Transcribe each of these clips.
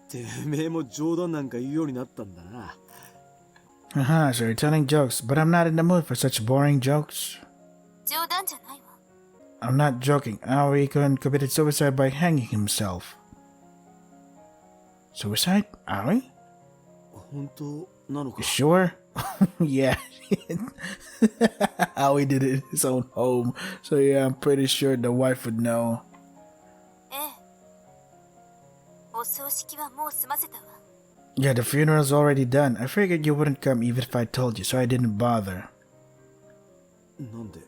てめえも冗談なんか言うようになったんだな。 Haha, so you're telling jokes, but I'm not in the mood for such boring jokes. 冗談じゃないわ。 I'm not joking. Aoi-kun committed suicide by hanging himself. Suicide? Aoi? 本当なのか? You sure? Yeah. Aoi did it in his own home, so yeah, I'm pretty sure the wife would know. ええ。お葬式はもう済ませたわ。 Yeah, the funeral's already done. I figured you wouldn't come even if I told you, so I didn't bother. なんで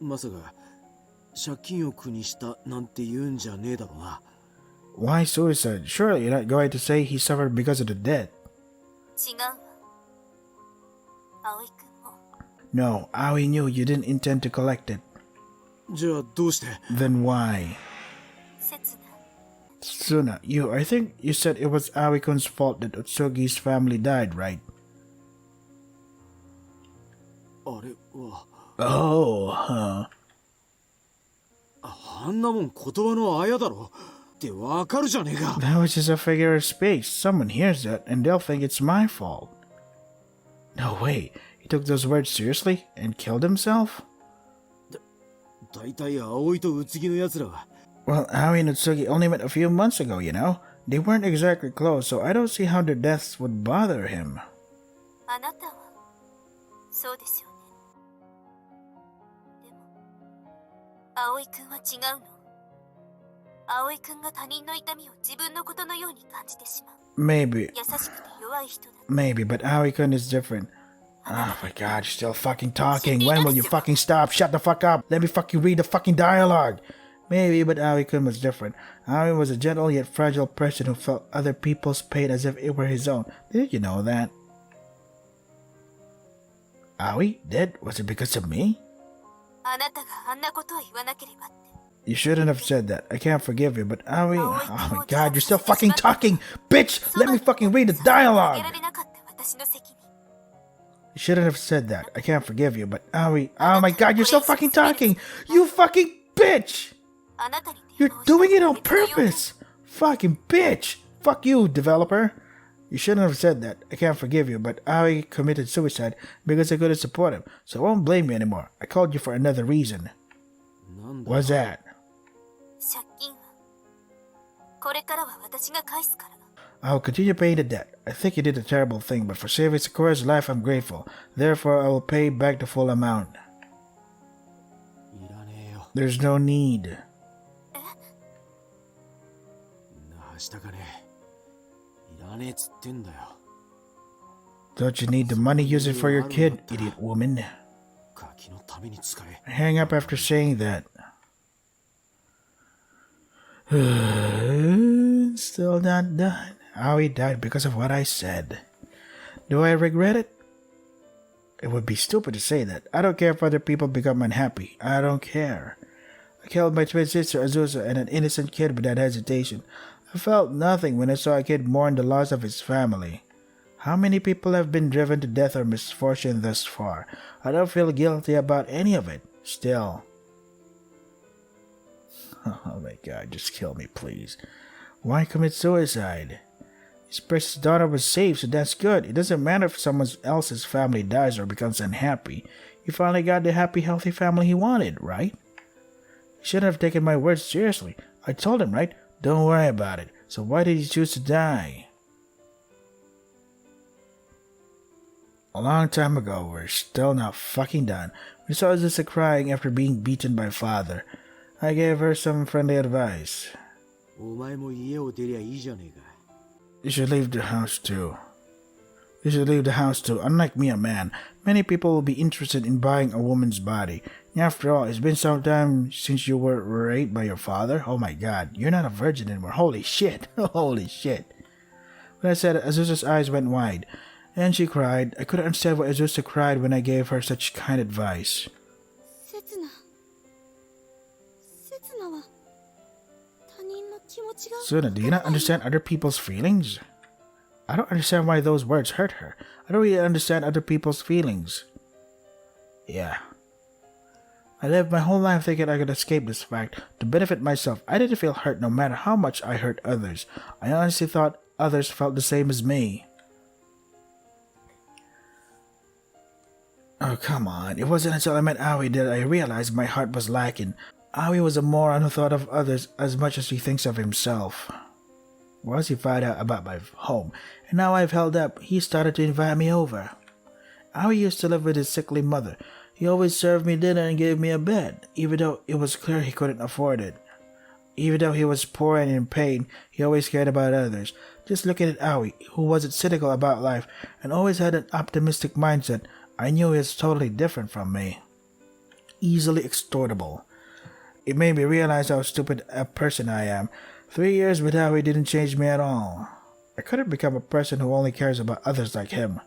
まさか借金を苦にしたなんて言うんじゃねえだろうな。 Why suicide? Surely you're not going to say he suffered because of the debt. 違うわ。葵くんも。 No, Aoi knew you didn't intend to collect it. じゃあどうして? Then why? 刹那。 Suna, I think you said it was Aoi-kun's fault that Utsugi's family died, right? あれは Oh, huh. あんなもん言葉のあやだろってわかるじゃねえか。 That was just a figure of speech. Someone hears that and they'll think it's my fault. No way. He took those words seriously and killed himself? だいたい葵と宇津木のやつらは Well, Aoi and Utsugi only met a few months ago, you know? They weren't exactly close, so I don't see how their deaths would bother him. あなたはそうでしょうね。でも葵くんは違うの。葵くんが他人の痛みを自分のことのように感じてしまう。 Maybe, 優しくて弱い人だ。 maybe, but Aoi-kun is different. Oh my god, you're still fucking talking. When will you fucking stop? Shut the fuck up. Let me fucking read the fucking dialogue. Maybe, but Aoi-kun was different. Aoi was a gentle yet fragile person who felt other people's pain as if it were his own. Did you know that? Aoi? Dead? Was it because of me? あなたがあんなことを言わなければって。 You shouldn't have said that. I can't forgive you, but Aoi... Oh my god, you're still fucking talking! Bitch! Let me fucking read the dialogue! あげられなかった私の責任。 You shouldn't have said that. I can't forgive you, but Aoi... Oh my god, you're still fucking talking! You fucking bitch! あなたに You're doing it on purpose! Fucking bitch! Fuck you, developer! You shouldn't have said that. I can't forgive you, but Aoi committed suicide because I couldn't support him, so I won't blame you anymore. I called you for another reason. なんだ What's that? 借金はこれからは私が返すから。 I'll continue paying the debt. I think you did a terrible thing, but for saving Sakura's life, I'm grateful. Therefore, I will pay back the full amount. いらねえよ。 There's no need. なしたかね。いらねえっつってんだよ。 Don't you need the money? Use it for your kid, idiot woman. ガキのために使え。 Hang up after saying that. Still not done. Aoi died because of what I said. Do I regret it? It would be stupid to say that. I don't care if other people become unhappy. I don't care. I killed my twin sister Azusa and an innocent kid without hesitation. I felt nothing when I saw a kid mourn the loss of his family. How many people have been driven to death or misfortune thus far? I don't feel guilty about any of it. Still. Oh my god, just kill me, please. Why commit suicide? His precious daughter was saved, so that's good. It doesn't matter if someone else's family dies or becomes unhappy. He finally got the happy, healthy family he wanted, right? He shouldn't have taken my words seriously. I told him, right? Don't worry about it. So why did he choose to die? A long time ago, we're still not fucking done. We saw Azusa crying after being beaten by father. I gave her some friendly advice. お前も家を出りゃいいじゃねえか。 You should leave the house too. You should leave the house too. Unlike me, a man, many people will be interested in buying a woman's body. After all, it's been some time since you were raped by your father. Oh my god, you're not a virgin anymore. Holy shit. Holy shit. When I said it, Azusa's eyes went wide, and she cried. I couldn't understand why Azusa cried when I gave her such kind advice. 刹那。刹那は他人の気持ちが。 Suna, do you not understand other people's feelings? I don't understand why those words hurt her. I don't really understand other people's feelings. Yeah. I lived my whole life thinking I could escape this fact to benefit myself. I didn't feel hurt no matter how much I hurt others. I honestly thought others felt the same as me. Oh, come on. It wasn't until I met Aoi that I realized my heart was lacking. Aoi was a moron who thought of others as much as he thinks of himself. Once he found out about my home, and now I've held up, he started to invite me over. Aoi used to live with his sickly mother. He always served me dinner and gave me a bed, even though it was clear he couldn't afford it. Even though he was poor and in pain, he always cared about others. Just looking at Aoi, who wasn't cynical about life and always had an optimistic mindset, I knew he was totally different from me. Easily extortable. It made me realize how stupid a person I am. 3 years with Aoi didn't change me at all. I couldn't become a person who only cares about others like him.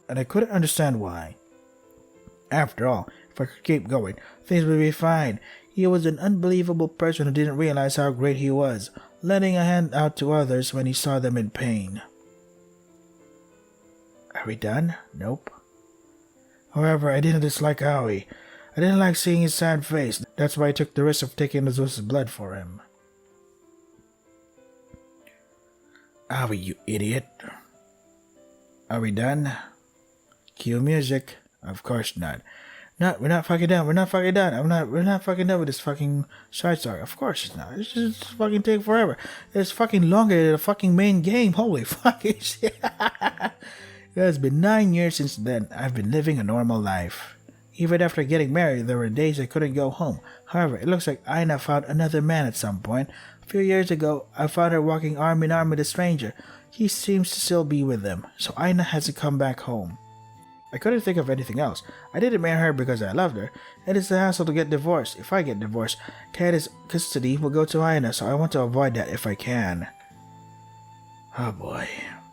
And I couldn't understand why. After all, if I could keep going, things would be fine. He was an unbelievable person who didn't realize how great he was, lending a hand out to others when he saw them in pain. Are we done? Nope. However, I didn't dislike Aoi. I didn't like seeing his sad face. That's why I took the risk of taking Azusa's blood for him. Aoi, you idiot. Are we done? Cue music. Of course not. No, we're not fucking done. We're not fucking done. We're not fucking done with this fucking side story. Of course it's not. It's just fucking take forever. It's fucking longer than the fucking main game. Holy fucking shit. It has been 9 years since then. I've been living a normal life. Even after getting married, there were days I couldn't go home. However, it looks like Aina found another man at some point. A few years ago, I found her walking arm in arm with a stranger. He seems to still be with them, so Aina has to come back home. I couldn't think of anything else. I didn't marry her because I loved her, and it's a hassle to get divorced. If I get divorced, Kaeda's custody will go to Aina, so I want to avoid that if I can. Oh boy.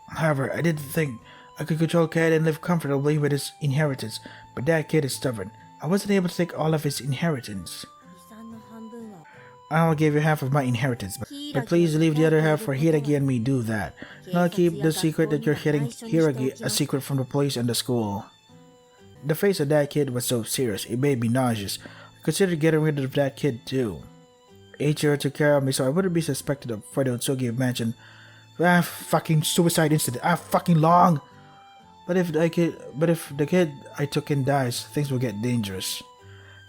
However, I didn't think I could control Kaeda and live comfortably with his inheritance, but that kid is stubborn. I wasn't able to take all of his inheritance. I'll give you half of my inheritance, but please leave the other half for Hiragi and me. Do that. And I'll keep the secret that you're hitting Hiragi a secret from the police and the school. The face of that kid was so serious, it made me nauseous. I considered getting rid of that kid too. Eiichiro took care of me so I wouldn't be suspected of for the Otsugi mansion. Fucking suicide incident. Fucking long. But if the kid I took in dies, things will get dangerous.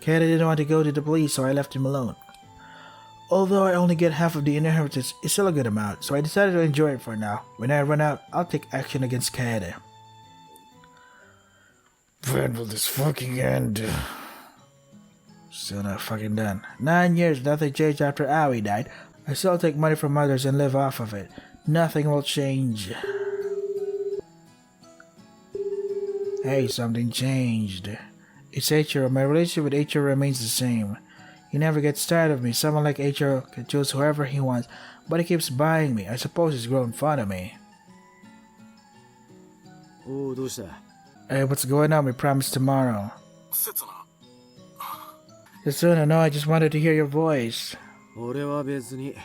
Kaeda didn't want to go to the police, so I left him alone. Although I only get half of the inheritance, it's still a good amount, so I decided to enjoy it for now. When I run out, I'll take action against Kaeda. When will this fucking end? Still not fucking done. 9 years, nothing changed after Aoi died. I still take money from others and live off of it. Nothing will change. Hey, something changed. It's Eiichiro. My relationship with Eiichiro remains the same. He never gets tired of me. Someone like Eiichiro can choose whoever he wants, but he keeps buying me. I suppose he's grown fond of me. Oh, どうした? Hey, what's going on? We promised tomorrow. Setsuna, no, I just wanted to hear your voice. 俺は別にて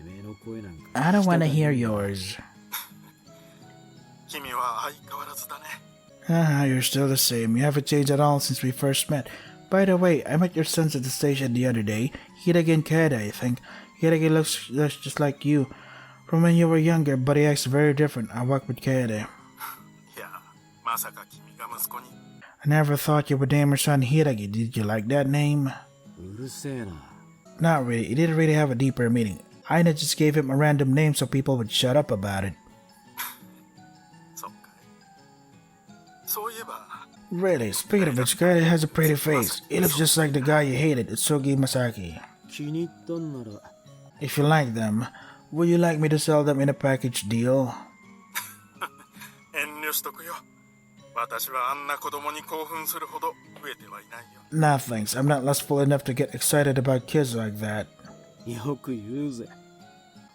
めえの声なんか I don't want to hear yours. 君は相変わらずだね。 You're still the same. You haven't changed at all since we first met. By the way, I met your sons at the station the other day. Hiragi and Kaeda, I think. Hiragi looks just like you. From when you were younger, but he acts very different. I work with Kaeda. いや、まさか君が息子に。 I never thought you would name your son Hiragi. Did you like that name? うるせえな Not really. It didn't really have a deeper meaning. Aina just gave him a random name so people would shut up about it. そうかい。そういえば、 Really, speaking of which, Kaeda has a pretty face. He looks just like the guy you hated, Utsugi Masaki. 気に入ったんなら If you like them, would you like me to sell them in a package deal? 遠慮しとくよ。私はあんな子供に興奮するほど増えてはいないよ。 Nah, thanks. I'm not lustful enough to get excited about kids like that. よく言うぜ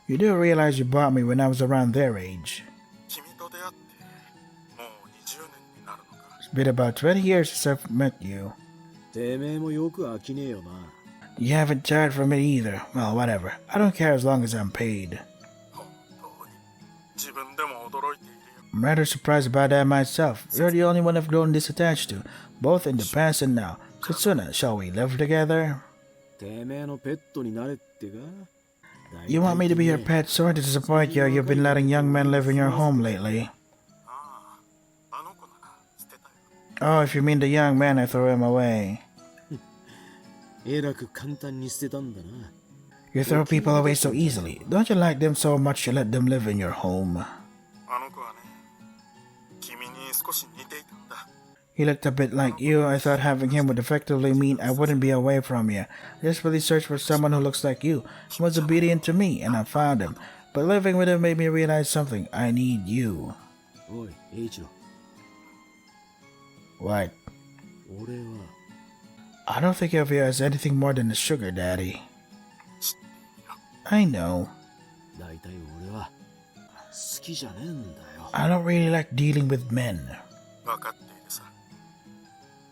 You do realize you bought me when I was around their age. 君と出会ってもう20年になるのか。 It's been about 20 years since I've met you. てめえもよく飽きねえよな You haven't tired from it either. Well, whatever. I don't care as long as I'm paid. 本当に自分でも驚いているよ。 I'm rather surprised about that myself. You're the only one I've grown disattached to, both in the past and now. Setsuna, shall we live together? てめえのペットになれってか You want me to be your pet? Sorry to disappoint you. You've been letting young men live in your home lately. ああ、あの子なら捨てたよ。 Oh, if you mean the young man, I threw him away. えらく簡単に捨てたんだな You throw people away so easily. Don't you like them so much you let them live in your home? あの子はね、君に少し似ていたんだ。 He looked a bit like you. I thought having him would effectively mean I wouldn't be away from you. I desperately searched for someone who looks like you. He was obedient to me, and I found him. But living with him made me realize something. I need you. おい栄一郎 What? 俺は I don't think of you as anything more than a sugar daddy. 知っているよ。 I know. 大体俺は好きじゃねえんだよ I don't really like dealing with men. 分かっているさ。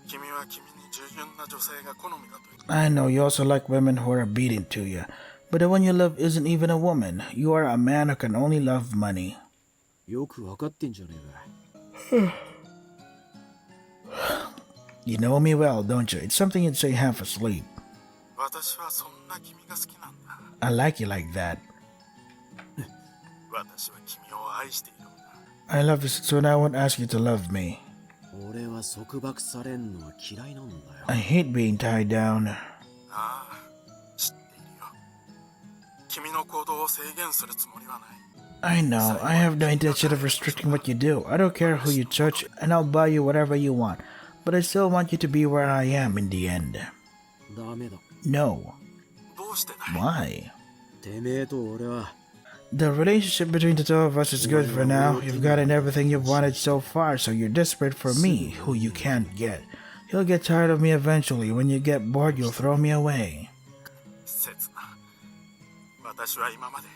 君は君に従順な女性が好みだと言う。 I know you also like women who are obedient to you. But the one you love isn't even a woman. You are a man who can only love money. よく分かってんじゃねえか You know me well, don't you? It's something you'd say half asleep. 私はそんな君が好きなんだ。 I like you like that. 私は君を愛しているんだ。 I love you, Setsuna. I won't ask you to love me. 俺は束縛されんのは嫌いなんだよ I hate being tied down. ああ、知っているよ。君の行動を制限するつもりはない。 I know. I have no intention of restricting what you do. I don't care who you touch, and I'll buy you whatever you want. But I still want you to be where I am in the end. ダメだ No. どうしてだい？ Why? てめえと俺は The relationship between the two of us is good for now. You've gotten everything you've wanted so far, so you're desperate for me, who you can't get. You'll get tired of me eventually. When you get bored, you'll throw me away. 切な。私は今まで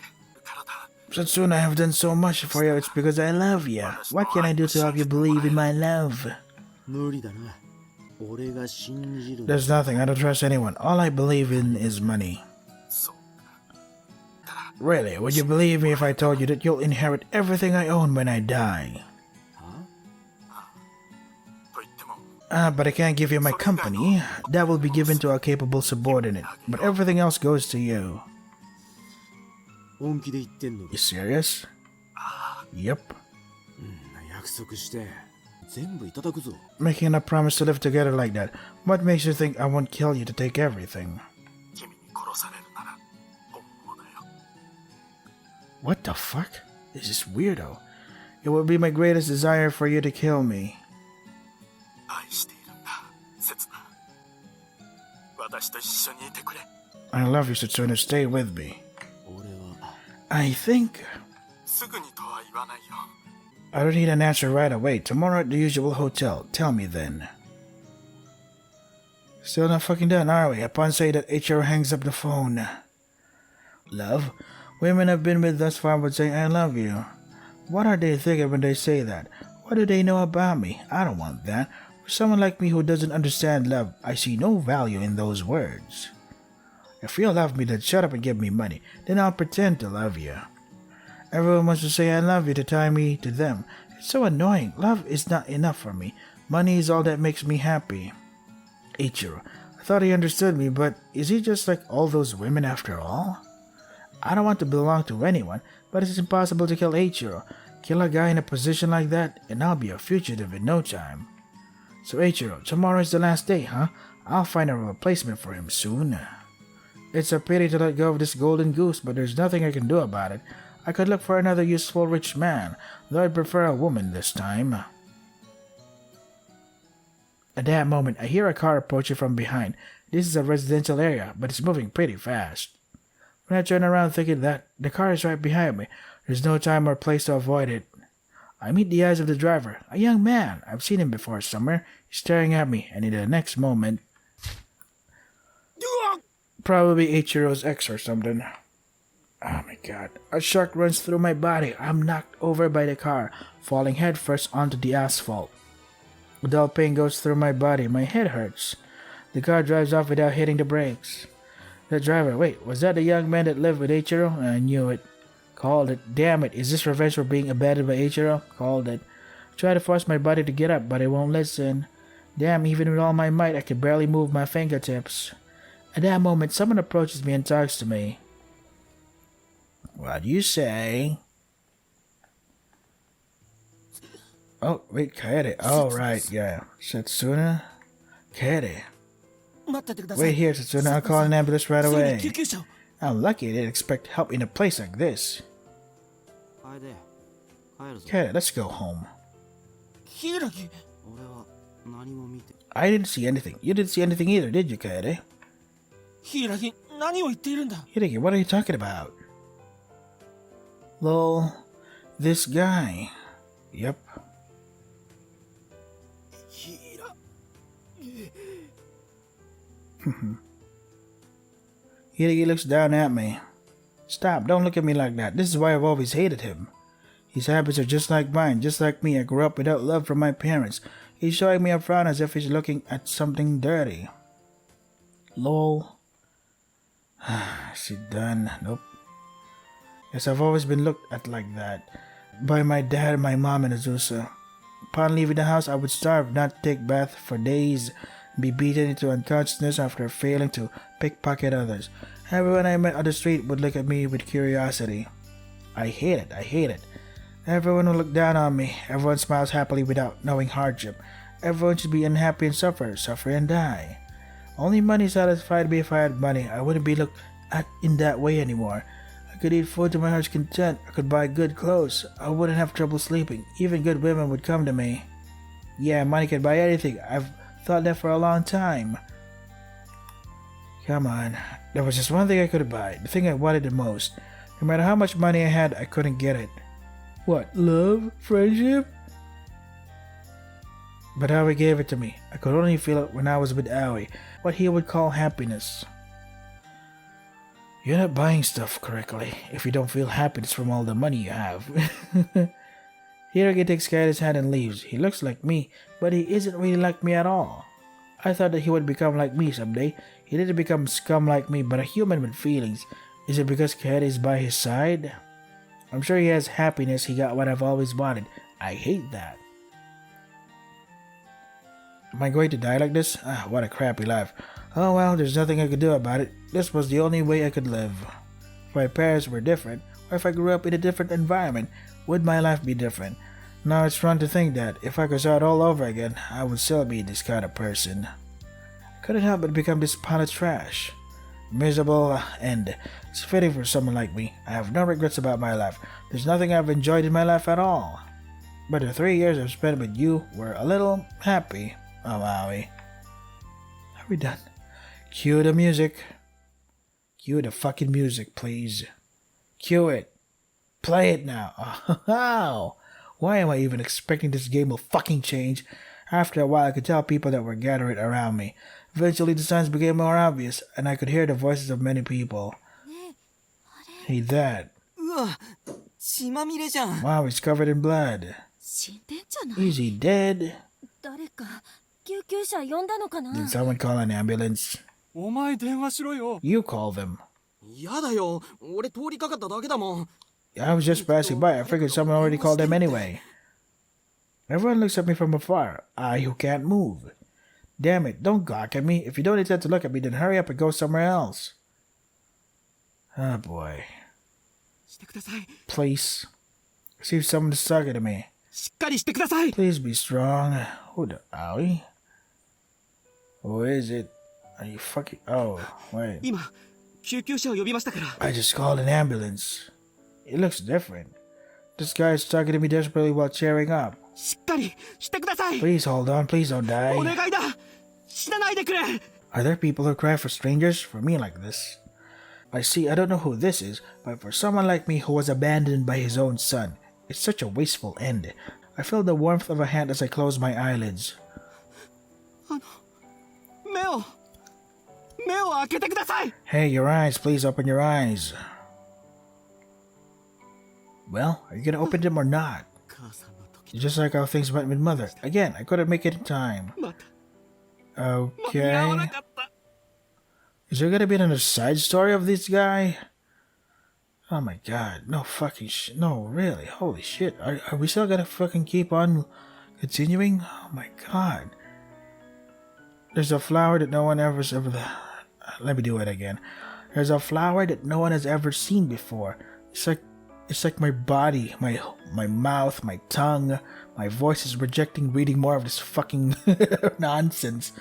からだ。 Setsuna, I have done so much for you. It's because I love you. What can I do to help you believe in my love? 無理だな俺が信じる There's nothing. I don't trust anyone. All I believe in is money. そうか。 Really, would you believe me if I told you that you'll inherit everything I own when I die? はと言っても、 But I can't give you my company. That will be given to a capable subordinate. But everything else goes to you. 本気で言ってんのか You serious? Yep. 約束して全部いただくぞ Making a promise to live together like that. What makes you think I won't kill you to take everything? 君に殺されるなら本望だよ。 What the fuck? This is weirdo. It would be my greatest desire for you to kill me. 愛しているんだ、切な。私と一緒にいてくれ。 I love you, Setsuna. Stay with me. 俺は I think... すぐにとは言わないよ。 I don't need an answer right away. Tomorrow at the usual hotel. Tell me then. Still not fucking done, are we? Upon saying that, Ichiro hangs up the phone. Love? Women I've been with thus far would say I love you. What are they thinking when they say that? What do they know about me? I don't want that. For someone like me who doesn't understand love, I see no value in those words. If you love me, then shut up and give me money. Then I'll pretend to love you. Everyone wants to say I love you to tie me to them. It's so annoying. Love is not enough for me. Money is all that makes me happy. Ichiro, I thought he understood me, but is he just like all those women after all? I don't want to belong to anyone, but it's impossible to kill Ichiro. Kill a guy in a position like that, and I'll be a fugitive in no time. So Ichiro, tomorrow is the last day, huh? I'll find a replacement for him soon. It's a pity to let go of this golden goose, but there's nothing I can do about it. I could look for another useful rich man, though I'd prefer a woman this time. At that moment, I hear a car approaching from behind. This is a residential area, but it's moving pretty fast. When I turn around thinking that, the car is right behind me. There's no time or place to avoid it. I meet the eyes of the driver, a young man. I've seen him before somewhere. He's staring at me, and in the next moment... Probably Ichiro's ex or something. Oh my god. A shark runs through my body. I'm knocked over by the car, falling headfirst onto the asphalt. A dull pain goes through my body. My head hurts. The car drives off without hitting the brakes. The driver, wait, was that the young man that lived with Ichiro? I knew it. Called it. Damn it, is this revenge for being abandoned by Ichiro? Called it. Try to force my body to get up, but it won't listen. Damn, even with all my might, I could barely move my fingertips. At that moment, someone approaches me and talks to me. What do you say? Oh, wait, Kaede. Oh, right, yeah. Setsuna? Kaede. 待っててください。 Wait here, Setsuna. I'll call an ambulance right すぐに away. 救急車を。 I'm lucky I didn't expect help in a place like this. 楓、帰るぞ。 Kaede, let's go home. 柊。俺は何も見て。 I didn't see anything. You didn't see anything either, did you, Kaede? 柊、何を言っているんだ。 Hideki, what are you talking about? Lol, this guy. Yep. 柊。 Hideki looks down at me. Stop, don't look at me like that. This is why I've always hated him. His habits are just like mine, just like me. I grew up without love from my parents. He's showing me a frown as if he's looking at something dirty. Lol. Is he done? Nope. Yes, I've always been looked at like that. By my dad, my mom, and Azusa. Upon leaving the house, I would starve, not take bath for days, be beaten into unconsciousness after failing to pickpocket others. Everyone I met on the street would look at me with curiosity. I hate it. Everyone will look down on me. Everyone smiles happily without knowing hardship. Everyone should be unhappy and suffer and die. Only money satisfied me if I had money. I wouldn't be looked at in that way anymore. I could eat food to my heart's content. I could buy good clothes. I wouldn't have trouble sleeping. Even good women would come to me. Yeah, money can buy anything. I've thought that for a long time. Come on. There was just one thing I could buy. The thing I wanted the most. No matter how much money I had, I couldn't get it. What? Love? Friendship? But Aoi gave it to me. I could only feel it when I was with Aoi. What he would call happiness. You're not buying stuff correctly if you don't feel happiness from all the money you have. Hiroki takes Kaede's hand and leaves. He looks like me, but he isn't really like me at all. I thought that he would become like me someday. He didn't become scum like me, but a human with feelings. Is it because Kaede is by his side? I'm sure he has happiness. He got what I've always wanted. I hate that. Am I going to die like this? Ah, what a crappy life. Oh well, there's nothing I could do about it. This was the only way I could live. If my parents were different, or if I grew up in a different environment, would my life be different? Now it's fun to think that if I could start all over again, I would still be this kind of person. I couldn't help but become this pile of trash. Miserable end. It's fitting for someone like me. I have no regrets about my life. There's nothing I've enjoyed in my life at all. But the 3 years I've spent with you were a little happy. Oh, Aoi. Are we done? Cue the music. Cue the fucking music, please. Cue it. Play it now. Oh, why am I even expecting this game will fucking change? After a while, I could tell people that were gathering around me. Eventually, the signs became more obvious, and I could hear the voices of many people. Hey, that. うわ、血まみれじゃん。 Wow, he's covered in blood. 死んでんじゃない？ Is he dead? 誰か救急車呼んだのかな？ Did someone call an ambulance? お前電話しろよ。 You call them. やだよ。俺通りかかっただけだもん。 I was just passing by. I figured someone already called them anyway. Everyone looks at me from afar. I who can't move. Damn it, don't gawk at me. If you don't intend to look at me, then hurry up and go somewhere else. Oh boy. してください。 Please. See if someone is talking to me. しっかりしてください。 Please be strong. Who the Aoi? Who is it? Are you fucking... Oh, wait. 今、救急車を呼びましたから。 I just called an ambulance. It looks different. This guy is talking to me desperately while cheering up. しっかりしてください。 Please hold on. Please don't お die. 願いだ。死なないでくれ。 Are there people who cry for strangers? For me like this? I see, I don't know who this is, but for someone like me who was abandoned by his own son, it's such a wasteful end. I feel the warmth of a hand as I close my eyelids. 目を開けてください。 Hey, your eyes, please open your eyes. Well, are you gonna open them or not? 母さんの時 Just like how things went with Mother. Again, I couldn't make it in time. また間に合わな Okay. かった。 Is there gonna be another side story of this guy? Oh my god, no fucking shit. No, really, holy shit. Are we still gonna fucking keep on continuing? Oh my god. There's a flower that no one ever's ever. Let me do it again. There's a flower that no one has ever seen before. It's like my body, my mouth, my tongue, my voice is rejecting reading more of this fucking nonsense.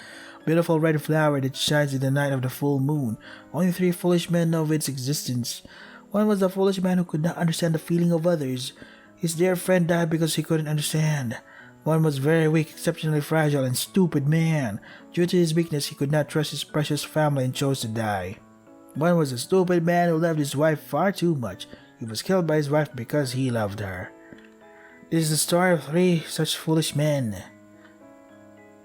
Beautiful red flower that shines in the night of the full moon. Only 3 foolish men know of its existence. One was the foolish man who could not understand the feeling of others. His dear friend died because he couldn't understand. One was very weak, exceptionally fragile, and stupid man. Due to his weakness, he could not trust his precious family and chose to die. One was a stupid man who loved his wife far too much. He was killed by his wife because he loved her. This is the story of 3 such foolish men.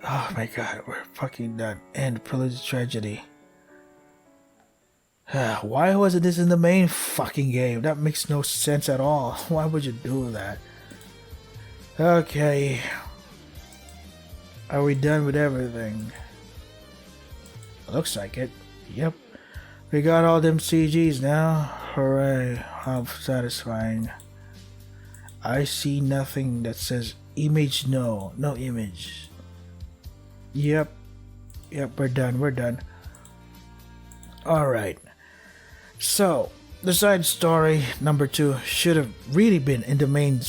Oh my god, we're fucking done. End prelude tragedy. Why wasn't this in the main fucking game? That makes no sense at all. Why would you do that? Okay. Are we done with everything? Looks like it. Yep. We got all them CGs now. Hooray. How satisfying. I see nothing that says image no. No image. Yep. Yep, we're done. Alright. So, the side story number 2 should have really been in the main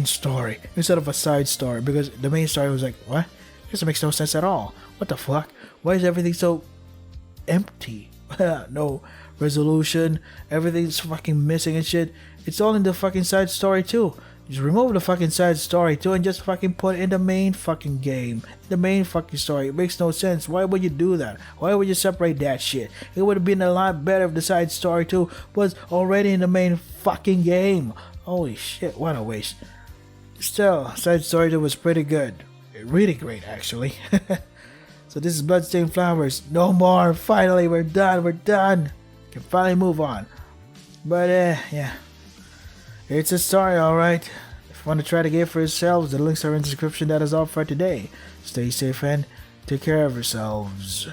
story instead of a side story, because the main story was like, what? This makes no sense at all. What the fuck? Why is everything so empty? No resolution. Everything's fucking missing and shit. It's all in the fucking side story too. Just remove the fucking side story too and just fucking put it in the main fucking game. The main fucking story. It makes no sense. Why would you do that? Why would you separate that shit? It would have been a lot better if the side story too was already in the main fucking game. Holy shit, what a waste. Still, side story 2 was pretty good. Really great actually. So this is Bloodstained Flowers. No more. Finally, we're done. Can finally move on. But yeah. It's a story, alright. If you want to try the game for yourselves, the links are in the description. That is all for today. Stay safe and take care of yourselves.